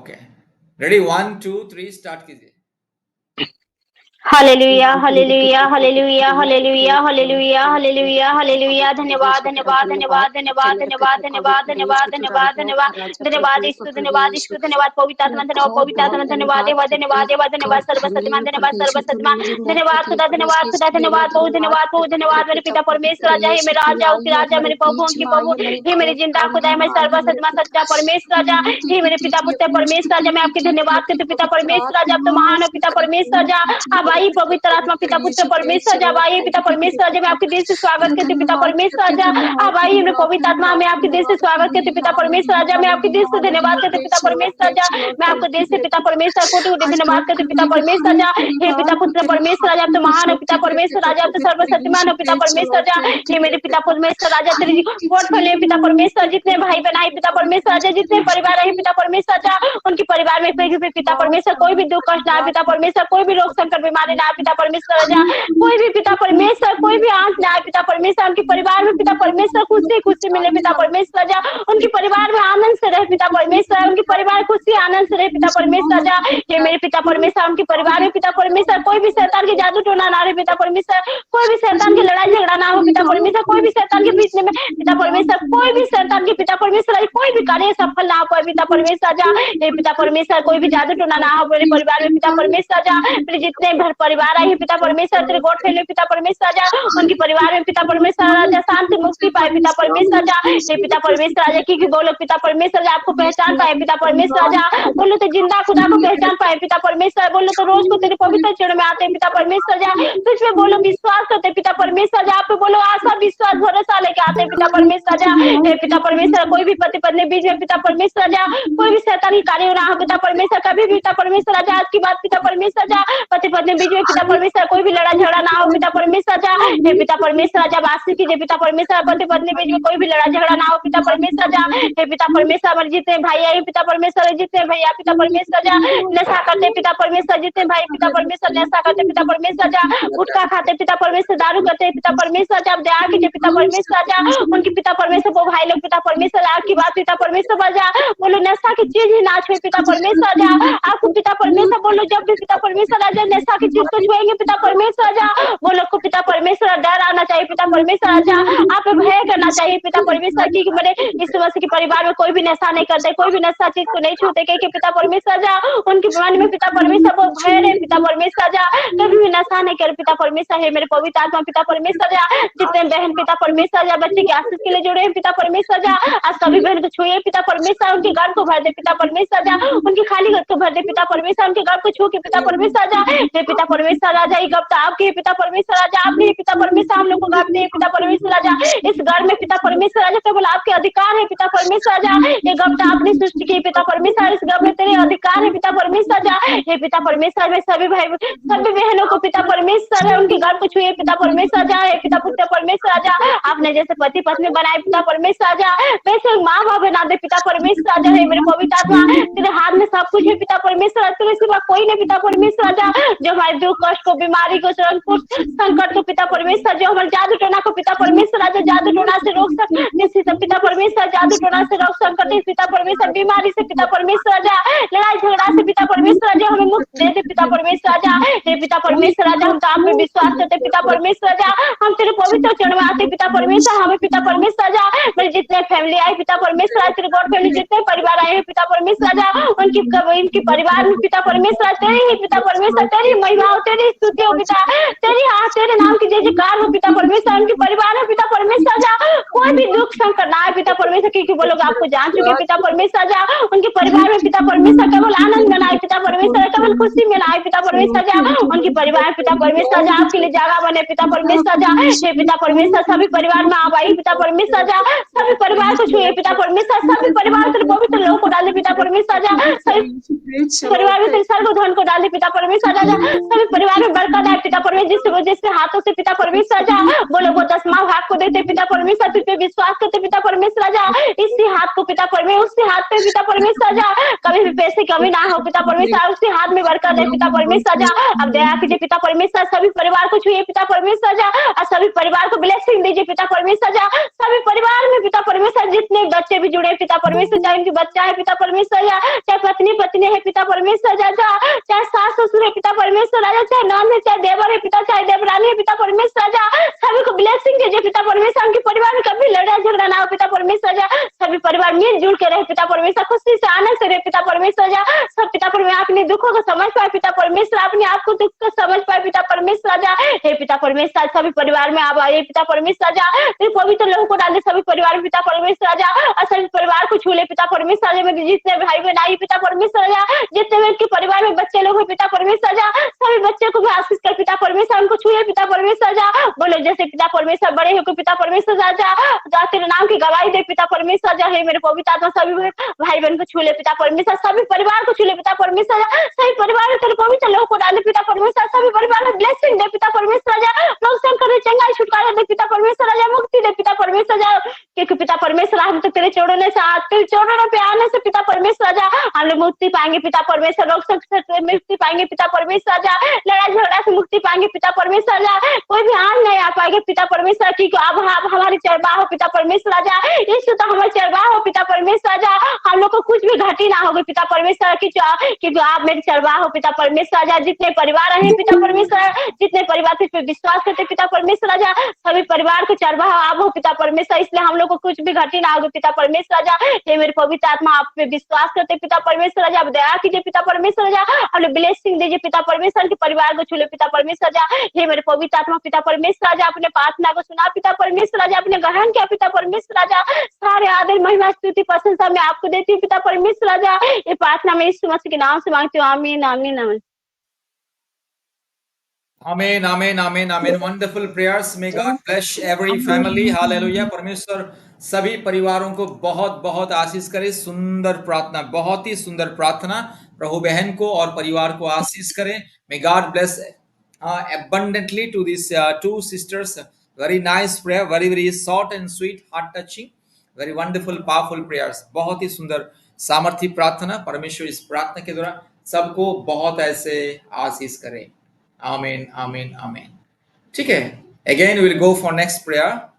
Okay, ready, 1 2 3 start कीजिए। Hallelujah hallelujah hallelujah hallelujah hallelujah hallelujah hallelujah. धन्यवाद धन्यवाद धन्यवाद धन्यवाद धन्यवाद धन्यवाद धन्यवाद धन्यवाद धन्यवाद धन्यवाद ईश्वर, धन्यवाद ईश्वर, धन्यवाद पवित्र आत्मा, धन्यवाद पवित्र आत्मा, धन्यवाद देवा, धन्यवाद देवा, धन्यवाद सर्वशक्तिमान, धन्यवाद सर्वशक्तिमान, धन्यवाद खुदा, धन्यवाद खुदा, धन्यवाद प्रभु, धन्यवाद प्रभु, धन्यवाद मेरे पिता परमेश्वर राजा, हे मेरे राजा उनके राजा, मेरे प्रभु उनके प्रभु, हे मेरे जिंदा खुदा, मैं सर्वशक्तिमान सच्चा परमेश्वर राजा, हे मेरे पिता पुत्र परमेश्वर राजा, मैं आपके धन्यवाद करते पिता परमेश्वर राजा, आप तो महान हो पिता परमेश्वर राजा। अब आई पवित्र आत्मा पिता पुत्र परमेश्वर राजा, अब आइए पिता परमेश्वर राजा, मैं आपके दिल से स्वागत करते पिता परमेश्वर राजा। अब आइए मेरे पवित्र आत्मा, मैं आपके दिल से स्वागत करते पिता परमेश्वर राजा, मैं आपके दिल से धन्यवाद करते पिता परमेश्वर राजा, मैं आपको दिल से पिता परमेश्वर कोटि कोटि धन्यवाद करते पिता परमेश्वर राजा। हे पिता पुत्र परमेश्वर राजा, आप तो महान हो पिता परमेश्वर राजा, आप तो सर्वशक्तिमान हो पिता परमेश्वर राजा, हे मेरे पिता परमेश्वर राजा, तेरी वोट फैले पिता परमेश्वर, जितने भाई बहन आए पिता परमेश्वर राजा, जितने परिवार आए पिता परमेश्वर राजा, उनके परिवार में पिता परमेश्वर कोई भी दुख कष्ट ना आए पिता परमेश्वर, कोई भी रोग संकट बीमारी ना आए पिता परमेश्वर राजा, कोई भी पिता परमेश्वर कोई भी आंच ना आए पिता परमेश्वर, उनके परिवार में पिता परमेश्वर खुशी खुशी मिले पिता परमेश्वर राजा, उनके परिवार में आनंद से रहे पिता परमेश्वर, उनके परिवार खुशी आनंद से रहे पिता परमेश्वर राजा। ये मेरे पिता परमेश्वर, उनके परिवार में पिता परमेश्वर कोई भी शैतान के जादू टोना ना रहे पिता परमेश्वर, कोई भी शैतान की लड़ाई झगड़ा ना हो पिता परमेश्वर, कोई भी शैतान के बीच में पिता परमेश्वर, कोई भी शैतान के पिता परमेश्वर कोई भी कार्य सफल ना हो पाए पिता परमेश्वर राजा। ये पिता परमेश्वर कोई भी जादू टोना ना हो मेरे परिवार में पिता परमेश्वर राजा, मेरे जितने घर परिवार आए पिता परमेश्वर, तेरे गोद फैले पिता परमेश्वर राजा, उनके परिवार में पिता परमेश्वर राजा शांति मुक्ति पाए पिता परमेश्वर राजा। ये पिता परमेश्वर राजा की बोलो पिता परमेश्वर राजा, आपको पहचान पाए पिता परमेश्वर राजा, बोलो तो जिंदा खुदा को पहचान पाए पिता परमेश्वर, बोलो तो रोज को तेरे पवित्र चरण में आते पिता परमेश्वर राजा, तुझ पे बोलो विश्वास करते पिता परमेश्वर राजा, आप पे बोलो आशा विश्वास भरोसा लेके आते पिता परमेश्वर राजा। हे पिता परमेश्वर कोई भी पति पत्नी बीच में पिता परमेश्वर राजा, कोई भी शैतानी कार्य ना हो पिता परमेश्वर, कभी भी पिता परमेश्वर राजा, आज की बात पिता परमेश्वर राजा, पति पत्नी बीच में पिता परमेश्वर कोई भी लड़ाई झगड़ा ना हो पिता परमेश्वर राजा। हे पिता परमेश्वर राजा वासी कीजिए पिता परमेश्वर, पति पत्नी बीच में कोई भी लड़ाई झगड़ा ना हो पिता परमेश्वर राजा। हे पिता परमेश्वर हमारे जितने भाई आए पिता परमेश्वर, जितने भैया पिता परमेश्वर राजा नशा करते पिता परमेश्वर, जितने भाई पिता परमेश्वर नशा करते पिता परमेश्वर राजा, गुटखा खाते पिता परमेश्वर, दारू करते पिता परमेश्वर राजा, आप दया कीजिए पिता परमेश्वर राजा, उनके पिता परमेश्वर वो भाई लोग पिता परमेश्वर आपकी बात पिता परमेश्वर राजा, बोलो नशा की चीज ही ना छुए पिता परमेश्वर राजा, आपको पिता परमेश्वर बोलो जब भी पिता परमेश्वर राजा नशा की चीज को छुएंगे पिता परमेश्वर राजा, बोलो को पिता परमेश्वर डर आना चाहिए पिता परमेश्वर राजा, आप भय करना चाहिए पिता परमेश्वर की मेरे इस वर्ष के परिवार में कोई भी नशा नहीं करते, कोई भी नशा चीज को नहीं छूते कि पिता परमेश्वर राजा, उनके मन में पिता परमेश्वर वो भय रहे पिता परमेश्वर राजा, कभी भी नशा नहीं करे पिता परमेश्वर। है मेरे पवित्र आत्मा पिता परमेश्वर राजा, जितने बहन पिता परमेश्वर राजा बच्चे के आशीष के लिए जुड़े हैं पिता परमेश्वर राजा, आज सभी बहन को छुए पिता परमेश्वर, उनके घर को भर दे पिता परमेश्वर राजा, उनके खाली घर को भर दे पिता परमेश्वर, उनके घर को छू के पिता परमेश्वर राजा। हे पिता परमेश्वर राजा, ये गप्ता आपके पिता परमेश्वर राजा, आपके पिता परमेश्वर, हम लोग को गप दे पिता परमेश्वर राजा, इस घर में पिता परमेश्वर राजा केवल आपके अधिकार है पिता परमेश्वर राजा, ये गप्ता आपने सृष्टि की पिता परमेश्वर, इस घर में तेरे अधिकार है पिता परमेश्वर राजा। हे पिता परमेश्वर में सभी भाई सभी बहनों को पिता परमेश्वर है उनके घर को छुए पिता परमेश्वर राजा। हे पिता पुत्र परमेश्वर राजा, आपने जैसे पति पत्नी बनाए पिता परमेश्वर राजा, वैसे माँ बाप बना दे पिता परमेश्वर राजा। है मेरे पवित्र आत्मा, तेरे हाथ में सब कुछ है पिता परमेश्वर, तेरे सिवा कोई नहीं पिता परमेश्वर राजा, जो हमारे दुख कष्ट को बीमारी को संकट को पिता परमेश्वर, जो हमारे जादू टोना को पिता परमेश्वर राजा, जादू टोना से रोक सकते पिता परमेश्वर, जादू टोना से रोक संकट पिता परमेश्वर, बीमारी से पिता परमेश्वर राजा, लड़ाई झगड़ा से पिता परमेश्वर राजा, हमें मुक्त दे दे पिता परमेश्वर राजा। हे पिता परमेश्वर राजा, हम तो आप पे विश्वास करते पिता परमेश्वर राजा, हम तेरे पवित्र चरण में आते पिता परमेश्वर, हमें पिता परमेश्वर राजा, मेरे जितने फैमिली आए पिता परमेश्वर राजा, तेरे गॉड फैमिली जितने परिवार आए हैं पिता परमेश्वर राजा, उनकी परिवार में पिता परमेश्वर तेरी ही पिता परमेश्वर, तेरी महिमा हो, तेरी स्तुति हो पिता, तेरी हाँ तेरे नाम की जय जयकार हो पिता परमेश्वर, उनके परिवार में पिता परमेश्वर राजा, कोई भी दुख संकट ना आए पिता परमेश्वर, क्योंकि वो लोग आपको जान चुके पिता परमेश्वर राजा, उनके परिवार में पिता परमेश्वर केवल आनंद बनाए पिता परमेश्वर, केवल खुशी मिलाए पिता परमेश्वर राजा, उनके परिवार पिता परमेश्वर राजा आपके लिए जगह बने पिता परमेश्वर राजा। हे पिता परमेश्वर सभी परिवार में आप आई पिता परमेश्वर राजा, सभी परिवार को छुए पिता परमेश्वर, सभी परिवार तेरे पवित्र लोगों को डाले पिता परमेश्वर राजा, सभी परिवार में तेरे सर्वधन को डाले पिता परमेश्वर राजा, सभी परिवार में बरकत आए पिता परमेश्वर, जिसके हाथों से पिता परमेश्वर राजा बोले वो 10वां भाग को देते पिता परमेश्वर, तुझ पे विश्वास करते पिता परमेश्वर राजा, इसी हाथ को पिता परमेश्वर, उसी हाथ पे पिता परमेश्वर राजा कभी भी पैसे कमी ना हो पिता परमेश्वर, उसी हाथ में बरकत है पिता परमेश्वर राजा। अब दया कीजिए पिता परमेश्वर, सभी परिवार को छुए पिता परमेश्वर राजा, और सभी परिवार को ब्लेसिंग दीजिए पिता परमेश्वर राजा। सभी परिवार में पिता परमेश्वर जितने बच्चे भी जुड़े पिता परमेश्वर, चाहे उनकी बच्चा है पिता परमेश्वर राजा, चाहे पत्नी है पिता परमेश्वर राजा, चाहे सास ससुर है पिता परमेश्वर राजा, चाहे नॉन है, चाहे देवर है पिता, चाहे देवरानी है पिता परमेश्वर राजा, सभी को ब्लेसिंग दीजिए पिता परमेश्वर। उनके परिवार में कभी लड़ाई झगड़ा ना हो पिता परमेश्वर राजा, सभी परिवार मिलजुल के रहे पिता परमेश्वर, खुशी से आनंद से रहे पिता परमेश्वर राजा। सब पिता परमेश्वर अपने दुखों को समझ पाए पिता परमेश्वर, अपने आप को दुख को समझ पाए पिता परमेश्वर राजा। हे पिता परमेश्वर, सभी परिवार में आप आइए पिता परमेश्वर राजा, पवित्र लोगों को डाले सभी परिवार में पिता परमेश्वर राजा, और सभी परिवार को छू ले पिता परमेश्वर राजा। मेरे जितने भाई बहन आई पिता परमेश्वर राजा, जितने उनके परिवार में बच्चे लोग हैं पिता परमेश्वर राजा, सभी बच्चे को भी आशीष कर पिता परमेश्वर, उनको छू ले पिता परमेश्वर राजा। बोले जैसे पिता परमेश्वर बड़े हो पिता परमेश्वर राजा, तेरे नाम की गवाही दे पिता परमेश्वर राजा। हे मेरे पवित्र आत्मा, सभी भाई बहन को छू ले पिता परमेश्वर, सभी परिवार को छू ले पिता परमेश्वर राजा, सभी परिवार में तेरे पवित्र लोगों को डाले पिता परमेश्वर, सभी परिवार में ब्लेसिंग दे पिता परमेश्वर राजा, लोग संकट चंगाई छुटकारा दे पिता परमेश्वर राजा, मुक्ति दे पिता परमेश्वर राजा। क्योंकि पिता परमेश्वर हम तो तेरे चरणों से तेरे चरणों पे आने से पिता परमेश्वर राजा हम लोग मुक्ति पाएंगे पिता परमेश्वर, रोग संकट से मुक्ति पाएंगे पिता परमेश्वर राजा, लड़ाई झगड़ा से मुक्ति पाएंगे पिता परमेश्वर राजा, कोई भी हानि नहीं आ पाएंगे पिता परमेश्वर की। अब हमारी चरवाह हो पिता परमेश्वर राजा, यीशु तो हमारे चरवाह हो पिता परमेश्वर राजा, हम लोग को कुछ भी घटी ना होगी पिता परमेश्वर की, क्योंकि आप मेरे चरवाह हो पिता परमेश्वर राजा। जितने परिवार हैं पिता परमेश्वर, जितने परिवार तुझ पे विश्वास करते पिता परमेश्वर राजा, सभी परिवार को चरवाह आप हो पिता परमेश्वर, इसलिए हम लोग को कुछ भी घटी ना होगी पिता परमेश्वर राजा। हे मेरे पवित्र आत्मा, आप पे विश्वास करते पिता परमेश्वर राजा, आप दया कीजिए पिता परमेश्वर राजा, अपने ब्लेसिंग दीजिए पिता परमेश्वर के परिवार को छूले पिता परमेश्वर राजा। हे मेरे पवित्र आत्मा पिता परमेश्वर राजा, अपने प्रार्थना को सुना पिता परमेश्वर राजा, अपने ग्रहण किया पिता परमेश्वर राजा, सारे आदर महिमा स्तुति प्रशंसा मैं आपको देती हूँ पिता परमेश्वर राजा। ये प्रार्थना मैं यीशु मसीह के नाम से मांगती हूँ, आमीन आमीन आमीन। Amen, amen, amen, amen. Wonderful prayers. May God bless every family. Hallelujah. परमेश्वर सभी परिवारों को बहुत बहुत आशीष करे। सुंदर प्रार्थना, बहुत ही सुंदर प्रार्थना। प्रभु बहन को और परिवार को आशीष करे। May God bless abundantly to these two sisters. Very nice prayer, very very short and sweet, heart touching, very wonderful, powerful prayers. बहुत ही सुंदर सामर्थी प्रार्थना। परमेश्वर इस प्रार्थना के द्वारा सबको बहुत ऐसे आशीष करे। Amen, amen, amen. ठीक है, again we will go for next prayer.